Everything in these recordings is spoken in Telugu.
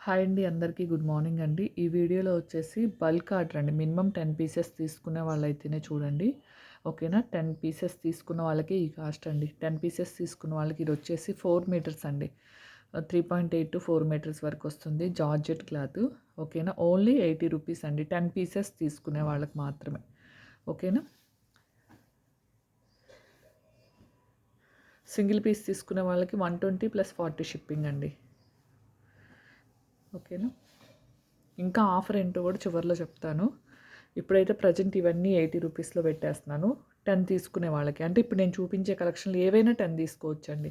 హాయ్ అండి, అందరికీ గుడ్ మార్నింగ్ అండి. ఈ వీడియోలో వచ్చేసి బల్క్ ఆర్డర్ అండి. మినిమమ్ 10 పీసెస్ తీసుకునే వాళ్ళైతేనే చూడండి. ఓకేనా? 10 పీసెస్ తీసుకున్న వాళ్ళకి ఈ కాస్ట్ అండి. 10 పీసెస్ తీసుకున్న వాళ్ళకి ఇది వచ్చేసి 4 మీటర్స్ అండి. 3.8 టు 4 మీటర్స్ వరకు వస్తుంది. Georgette cloth. ఓకేనా? ఓన్లీ 80 రూపీస్ అండి. 10 పీసెస్ తీసుకునే వాళ్ళకి మాత్రమే. ఓకేనా? సింగిల్ పీస్ తీసుకునే వాళ్ళకి 120 ప్లస్ 40 షిప్పింగ్ అండి. ఓకేనా? ఇంకా ఆఫర్ ఏంటో కూడా చివరిలో చెప్తాను. ఇప్పుడైతే ప్రజెంట్ ఇవన్నీ 80 రూపీస్లో పెట్టేస్తున్నాను. 10 తీసుకునే వాళ్ళకి, అంటే ఇప్పుడు నేను చూపించే కలెక్షన్లు ఏవైనా 10 తీసుకోవచ్చండి.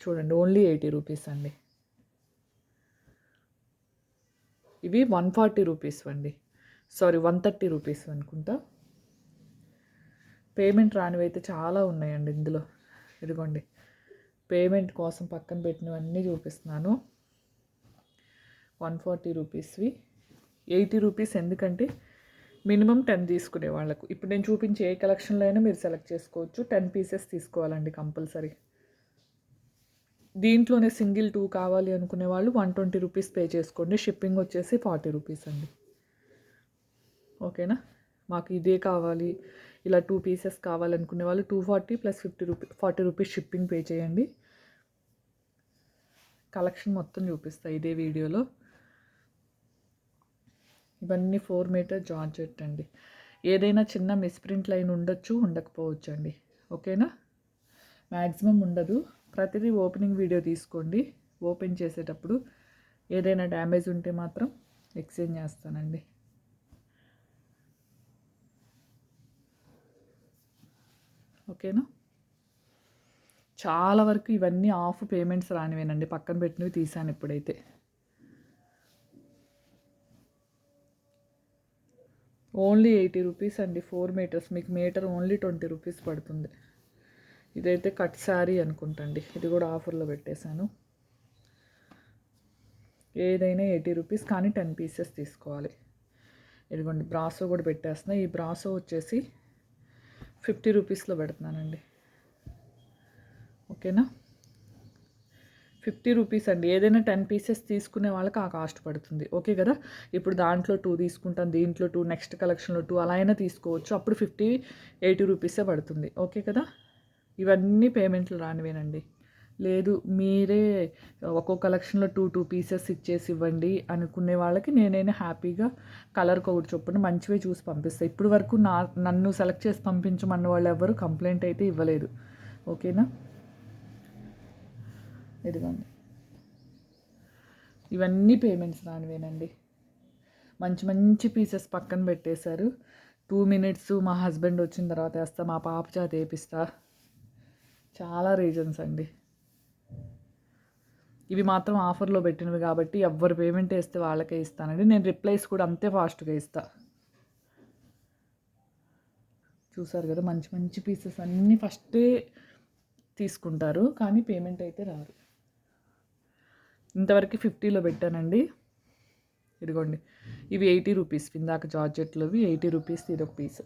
చూడండి, ఓన్లీ 80 రూపీస్ అండి. ఇవి 140 రూపీస్ అండి. సారీ, 130 రూపీస్ అనుకుంటా. పేమెంట్ రానివైతే చాలా ఉన్నాయండి ఇందులో. ఇదిగోండి, పేమెంట్ కోసం పక్కన పెట్టినవన్నీ చూపిస్తున్నాను. 140 రూపీస్వి 80 రూపీస్, ఎందుకంటే మినిమం 10 తీసుకునే వాళ్ళకు. ఇప్పుడు నేను చూపించే ఏ కలెక్షన్లో అయినా మీరు సెలెక్ట్ చేసుకోవచ్చు. 10 పీసెస్ తీసుకోవాలండి కంపల్సరీ. దీంట్లోనే సింగిల్ 2 కావాలి అనుకునే వాళ్ళు 120 రూపీస్ పే చేసుకోండి. షిప్పింగ్ వచ్చేసి 40 రూపీస్ అండి. ఓకేనా? మాకు ఇదే కావాలి, ఇలా 2 పీసెస్ కావాలనుకునే వాళ్ళు 240 ప్లస్ 40 రూపీస్ షిప్పింగ్ పే చేయండి. కలెక్షన్ మొత్తం చూపిస్తాయి ఇదే వీడియోలో. ఇవన్నీ 4 మీటర్ జార్జెట్ అండి. ఏదైనా చిన్న మిస్ప్రింట్ లైన్ ఉండొచ్చు, ఉండకపోవచ్చు అండి. ఓకేనా? మ్యాక్సిమం ఉండదు. ప్రతిదీ ఓపెనింగ్ వీడియో తీసుకోండి. ఓపెన్ చేసేటప్పుడు ఏదైనా డ్యామేజ్ ఉంటే మాత్రం ఎక్స్చేంజ్ చేస్తానండి. ఓకేనా? చాలా వరకు ఇవన్నీ ఆఫ్ పేమెంట్స్ రానివేనండి. పక్కన పెట్టినవి తీసాను ఇప్పుడైతే. ఓన్లీ 80 రూపీస్ అండి. 4 మీటర్స్, మీకు మీటర్ ఓన్లీ 20 రూపీస్ పడుతుంది. ఇదైతే కట్ శారీ అనుకుంటండి. ఇది కూడా ఆఫర్లో పెట్టేశాను. ఏదైనా 80 రూపీస్, కానీ 10 పీసెస్ తీసుకోవాలి. ఇదిగోండి, బ్రాసో కూడా పెట్టేస్తున్నా. ఈ బ్రాసో వచ్చేసి 50 రూపీస్లో పెడుతున్నానండి. ఓకేనా? 50 రూపీస్ అండి. ఏదైనా 10 పీసెస్ తీసుకునే వాళ్ళకి ఆ కాస్ట్ పడుతుంది. ఓకే కదా? ఇప్పుడు దాంట్లో 2 తీసుకుంటాను, దీంట్లో 2, నెక్స్ట్ కలెక్షన్లో 2, అలా అయినా తీసుకోవచ్చు. అప్పుడు 80 రూపీసే పడుతుంది. ఓకే కదా? ఇవన్నీ పేమెంట్లు రానివేనండి. లేదు, మీరే ఒక్కో కలెక్షన్లో 2 పీసెస్ ఇచ్చేసి ఇవ్వండి అనుకునే వాళ్ళకి నేనైనా హ్యాపీగా కలర్కి ఒకటి చొప్పున మంచివే చూసి పంపిస్తాను. ఇప్పుడు వరకు నన్ను సెలెక్ట్ చేసి పంపించమన్న వాళ్ళు ఎవరు కంప్లైంట్ అయితే ఇవ్వలేదు. ఓకేనా? ఇదిగోండి, ఇవన్నీ పేమెంట్స్ రానివేనండి. మంచి మంచి పీసెస్ పక్కన పెట్టేశారు. 2 మినిట్స్, మా హస్బెండ్ వచ్చిన తర్వాత వేస్తా, మా పాప చేత వేపిస్తా. చాలా రీజన్స్ అండి. ఇవి మాత్రం ఆఫర్లో పెట్టినవి కాబట్టి ఎవ్వరు పేమెంట్ వేస్తే వాళ్ళకే ఇస్తానండి. నేను రిప్లైస్ కూడా అంతే ఫాస్ట్గా ఇస్తా. చూసారు కదా, మంచి మంచి పీసెస్ అన్నీ ఫస్టే తీసుకుంటారు, కానీ పేమెంట్ అయితే రారు. ఇంతవరకు 50లో పెట్టానండి. ఇదిగోండి, ఇవి 80 రూపీస్. ఇందాక జార్జెట్లోవి 80 రూపీస్, ఇది ఒక పీస్.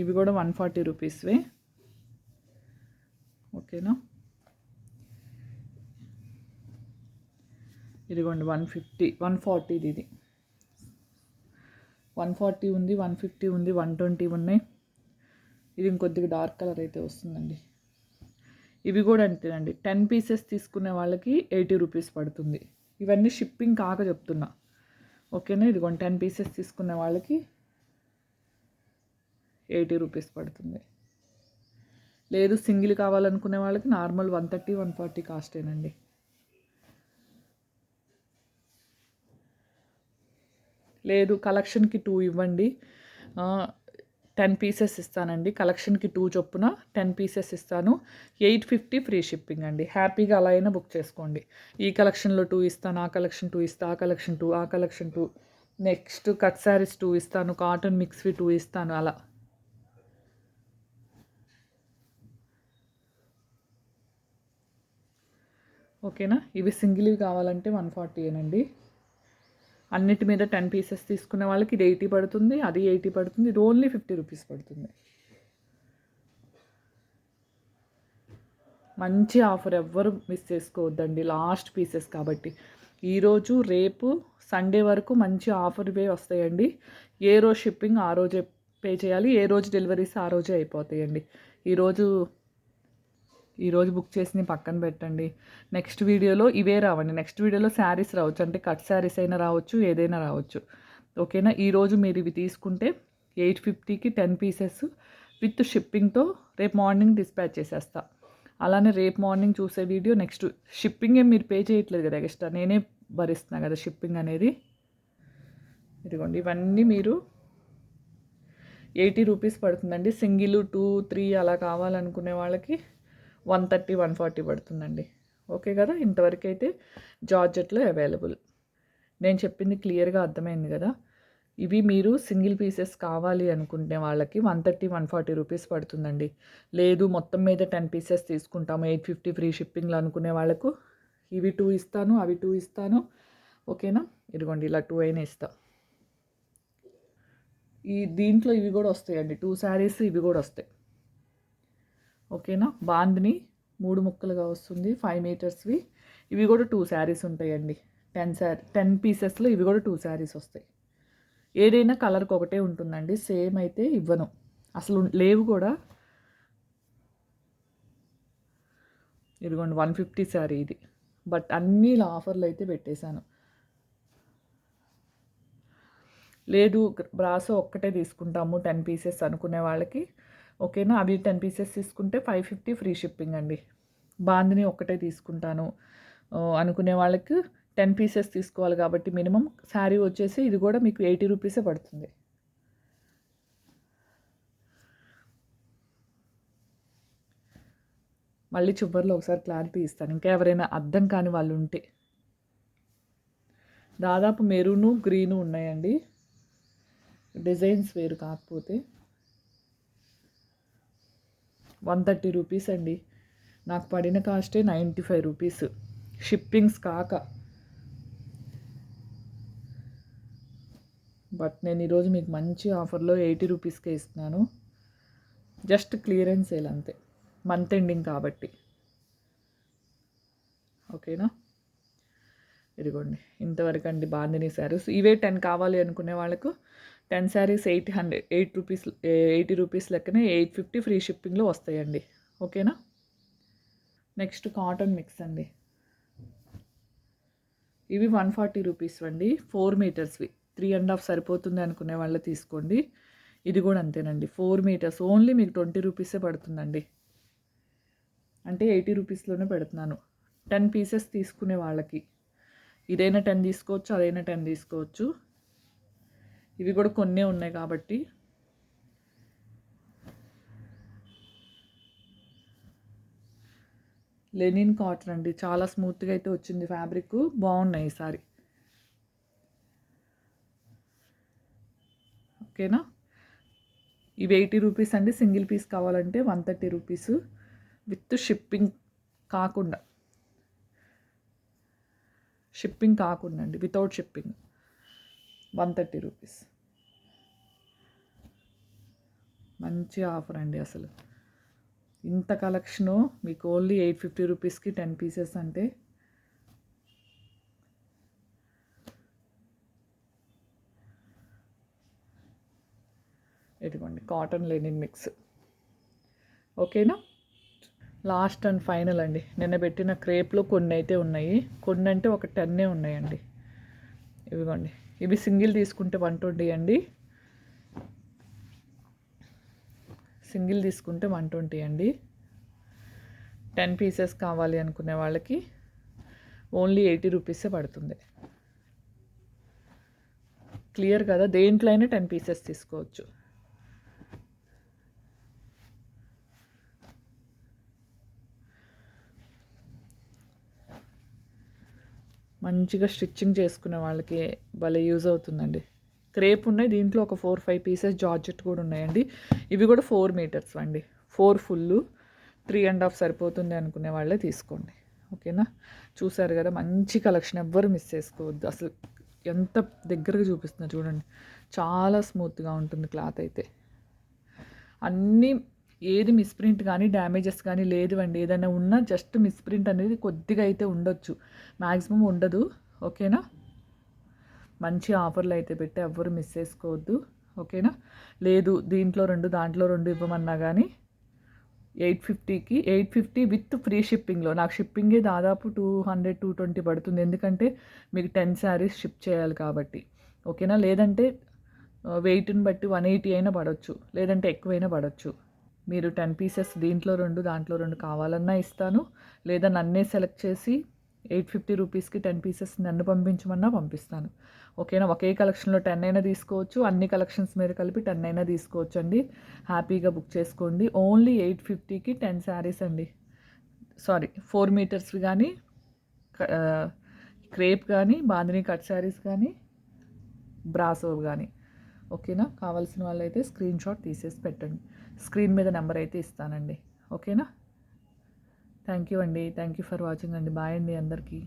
ఇవి కూడా 140 రూపీస్వే. ఓకేనా? ఇదిగోండి, 150, 140 ఇది. 140 ఉంది, 150 ఉంది, 120 ఉన్నాయి. ఇది ఇంకొద్దిగా డార్క్ కలర్ అయితే వస్తుందండి. ఇవి కూడా అంతేనండి. 10 పీసెస్ తీసుకునే వాళ్ళకి 80 రూపీస్ పడుతుంది. ఇవన్నీ షిప్పింగ్ కాక చెప్తున్నా. ఓకేనా? ఇదిగోండి, 10 పీసెస్ తీసుకునే వాళ్ళకి 80 రూపీస్ పడుతుంది. లేదు, సింగిల్ కావాలనుకునే వాళ్ళకి నార్మల్ 130, 140 కాస్టేనండి. లేదు, కలెక్షన్కి 2 ఇవ్వండి, 10 పీసెస్ ఇస్తానండి. కలెక్షన్కి 2 చొప్పున 10 పీసెస్ ఇస్తాను. 850 ఫ్రీ షిప్పింగ్ అండి. హ్యాపీగా అలా అయినా బుక్ చేసుకోండి. ఈ కలెక్షన్లో 2 ఇస్తాను, ఆ కలెక్షన్ 2 ఇస్తాను, ఆ కలెక్షన్ 2, ఆ కలెక్షన్ 2, నెక్స్ట్ కట్ శారీస్ 2 ఇస్తాను, కాటన్ మిక్స్వి 2 ఇస్తాను, అలా. ఓకేనా? ఇవి సింగిల్వి కావాలంటే 140 ఏనండి. అన్నిటి మీద 10 పీసెస్ తీసుకునే వాళ్ళకి ఇది 80 పడుతుంది, అది 80 పడుతుంది. ఇది ఓన్లీ 50 రూపీస్ పడుతుంది. మంచి ఆఫర్, ఎవ్వరు మిస్ చేసుకోవద్దండి. లాస్ట్ పీసెస్ కాబట్టి ఈరోజు రేపు సండే వరకు మంచి ఆఫర్ ఇవే వస్తాయండి. ఏ రోజు షిప్పింగ్ ఆ రోజే పే చేయాలి, ఏ రోజు డెలివరీస్ ఆ రోజే అయిపోతాయండి. ఈరోజు బుక్ చేసి పక్కన పెట్టండి. నెక్స్ట్ వీడియోలో ఇవే రావండి. నెక్స్ట్ వీడియోలో శారీస్ రావచ్చు, అంటే కట్ శారీస్ అయినా రావచ్చు, ఏదైనా రావచ్చు. ఓకేనా. ఈరోజు మీరు ఇవి తీసుకుంటే 850కి 10 పీసెస్ విత్ షిప్పింగ్తో రేపు మార్నింగ్ డిస్పాచ్ చేసేస్తా. అలానే రేపు మార్నింగ్ చూసే వీడియో నెక్స్ట్ షిప్పింగే మీరు పే చేయట్లేదు కదా ఎక్స్ట్రా, నేనే భరిస్తున్నా కదా షిప్పింగ్ అనేది. ఇదిగోండి ఇవన్నీ మీరు 80 రూపీస్ పడుతుందండి. సింగిల్ 2, 3 అలా కావాలనుకునే వాళ్ళకి 130, 140 పడుతుందండి. ఓకే కదా. ఇంతవరకు అయితే జార్జెట్లో అవైలబుల్. నేను చెప్పింది క్లియర్గా అర్థమైంది కదా. ఇవి మీరు సింగిల్ పీసెస్ కావాలి అనుకుంటే వాళ్ళకి 130, 140 రూపీస్ పడుతుందండి. లేదు మొత్తం మీద 10 పీసెస్ తీసుకుంటాము 850 ఫ్రీ షిప్పింగ్లో అనుకునే వాళ్ళకు ఇవి 2 ఇస్తాను, అవి 2 ఇస్తాను. ఓకేనా. ఇదిగోండి ఇలా 2 అయినా ఇస్తా. దీంట్లో ఇవి కూడా వస్తాయండి, 2 శారీస్ ఇవి కూడా వస్తాయి. ఓకేనా. బాందిని 3 ముక్కలుగా వస్తుంది, 5 మీటర్స్వి. ఇవి కూడా 2 శారీస్ ఉంటాయండి. 10 పీసెస్లో ఇవి కూడా 2 శారీస్ వస్తాయి. ఏదైనా కలర్కి ఒకటే ఉంటుందండి, సేమ్ అయితే ఇవ్వను, అసలు లేవు కూడా. ఇదిగోండి 150 శారీ ఇది, బట్ అన్నీ ఆఫర్లు అయితే పెట్టేశాను. లేదు బ్రాసో ఒక్కటే తీసుకుంటాము 10 పీసెస్ అనుకునే వాళ్ళకి ఓకేనా. అవి 10 పీసెస్ తీసుకుంటే 550 ఫ్రీ షిప్పింగ్ అండి. బాందిని ఒక్కటే తీసుకుంటాను అనుకునే వాళ్ళకి 10 పీసెస్ తీసుకోవాలి కాబట్టి మినిమం శారీ వచ్చేసి ఇది కూడా మీకు 80 రూపీసే పడుతుంది. మళ్ళీ చివరిలో ఒకసారి క్లారిటీ ఇస్తాను, ఇంకా ఎవరైనా అర్థం కాని వాళ్ళు ఉంటే. దాదాపు మెరూను గ్రీను ఉన్నాయండి, డిజైన్స్ వేరు కాకపోతే. 130 రూపీస్ అండి. నాకు పడిన కాస్టే 95 రూపీస్ షిప్పింగ్స్ కాక. బట్ నేను ఈరోజు మీకు మంచి ఆఫర్లో 80 రూపీస్కే ఇస్తున్నాను. జస్ట్ క్లియరెన్స్ సేల్ అంతే, మంత్ ఎండింగ్ కాబట్టి. ఓకేనా. ఇదిగోండి ఇంతవరకు అండి బాందిని శారీస్. ఇవే 10 కావాలి అనుకునే వాళ్ళకు 10 శారీస్ 8 రూపీస్ 80 రూపీస్ లెక్కనే 850 ఫ్రీ షిప్పింగ్లో వస్తాయండి. ఓకేనా. నెక్స్ట్ కాటన్ మిక్స్ అండి. ఇవి 140 రూపీస్ అండి, 4 మీటర్స్వి. 3.5 సరిపోతుంది అనుకునే వాళ్ళు తీసుకోండి. ఇది కూడా అంతేనండి, 4 మీటర్స్ ఓన్లీ మీకు 20 రూపీసే పడుతుందండి, అంటే 80 రూపీస్లోనే పెడుతున్నాను. 10 పీసెస్ తీసుకునే వాళ్ళకి ఇదైనా 10 తీసుకోవచ్చు, అదైనా 10 తీసుకోవచ్చు. ఇవి కూడా కొన్నే ఉన్నాయి కాబట్టి. లెనిన్ కాటన్ అండి, చాలా స్మూత్గా అయితే వచ్చింది ఫ్యాబ్రిక్, బాగున్నాయి ఈసారి. ఓకేనా. ఇవి 80 రూపీస్ అండి. సింగిల్ పీస్ కావాలంటే 130 రూపీస్ విత్ షిప్పింగ్ కాకుండా అండి, వితౌట్ షిప్పింగ్ 130 రూపీస్. మంచి ఆఫర్ అండి అసలు. ఇంత కలెక్షను మీకు ఓన్లీ 850 రూపీస్కి 10 పీసెస్ అంటే ఇదిగోండి కాటన్ లెనిన్ మిక్స్. ఓకేనా. లాస్ట్ అండ్ ఫైనల్ అండి, నిన్న పెట్టిన క్రేప్లో కొన్ని అయితే ఉన్నాయి, కొన్ని అంటే ఒక 10 ఉన్నాయండి. ఇవిగోండి ఇవి సింగిల్ తీసుకుంటే 120 అండి, సింగిల్ తీసుకుంటే 120 అండి. 10 పీసెస్ కావాలి అనుకునే వాళ్ళకి ఓన్లీ 80 రూపీసే పడుతుంది. క్లియర్ కదా. దేంట్లో అయినా 10 పీసెస్ తీసుకోవచ్చు. మంచిగా స్టిచ్చింగ్ చేసుకునే వాళ్ళకి భలే యూజ్ అవుతుందండి. క్రేప్ ఉన్నాయి దీంట్లో, ఒక 4-5 పీసెస్ జార్జెట్ కూడా ఉన్నాయండి. ఇవి కూడా 4 మీటర్స్ అండి, 4 ఫుల్ 3.5 సరిపోతుంది అనుకునే వాళ్ళే తీసుకోండి. ఓకేనా. చూసారు కదా మంచి కలెక్షన్, ఎవ్వరు మిస్ చేసుకోవద్దు. అసలు ఎంత దగ్గరగా చూపిస్తున్నా చూడండి, చాలా స్మూత్గా ఉంటుంది క్లాత్ అయితే. అన్నీ ఏది మిస్‌ప్రింట్ గానీ, డ్యామేజెస్ కానీ లేదు అండి. ఏదైనా ఉన్నా జస్ట్ మిస్‌ప్రింట్ అనేది కొద్దిగా అయితే ఉండొచ్చు. మాక్సిమం ఉండదు. ఓకేనా? మంచి ఆఫర్‌లు అయితే పెట్టి ఎవ్వరు మిస్ చేసుకోవద్దు. ఓకేనా? లేదు దీంట్లో 2 దాంట్లో 2 ఇవ్వమన్నా గానీ 850కి 850 విత్ ఫ్రీ షిప్పింగ్‌లో. నాకు షిప్పింగే దాదాపు 200, 220 పడుతుంది. ఎందుకంటే మీకు 10 శారీస్ షిప్ చేయాలి కాబట్టి. ఓకేనా? లేదంటే వెయిట్‌ని బట్టి 180 అయినా పడొచ్చు. లేదంటే ఎక్కువైనా పడొచ్చు. మీరు 10 పీసెస్ దీంట్లో 2 దాంట్లో 2 కావాలన్నా ఇస్తాను. లేదా నన్నే సెలెక్ట్ చేసి 850 రూపీస్‌కి 10 పీసెస్ నన్ను పంపించమన్నా పంపిస్తాను. ఓకేనా? ఒకే కలెక్షన్‌లో 10 అయినా తీసుకోవచ్చు. అన్ని కలెక్షన్స్ మీద కలిపి 10 అయినా తీసుకోవచ్చండి. హ్యాపీగా బుక్ చేసుకోండి. ఓన్లీ 850కి 10 శారీస్ అండి. సారీ 4 మీటర్స్‌వి గానీ, క్రేప్ గానీ, బాందిని కట్ శారీస్ గానీ, బ్రాసోవి గానీ. ఓకేనా? కావాల్సిన వాళ్ళైతే స్క్రీన్‌షాట్ తీసేసి పెట్టండి. స్క్రీన్ మీద నెంబర్ అయితే ఇస్తానండి. ఓకేనా? థ్యాంక్ యూ అండి. థ్యాంక్ యూ ఫర్ వాచింగ్ అండి. బాయ్ అండి అందరికీ.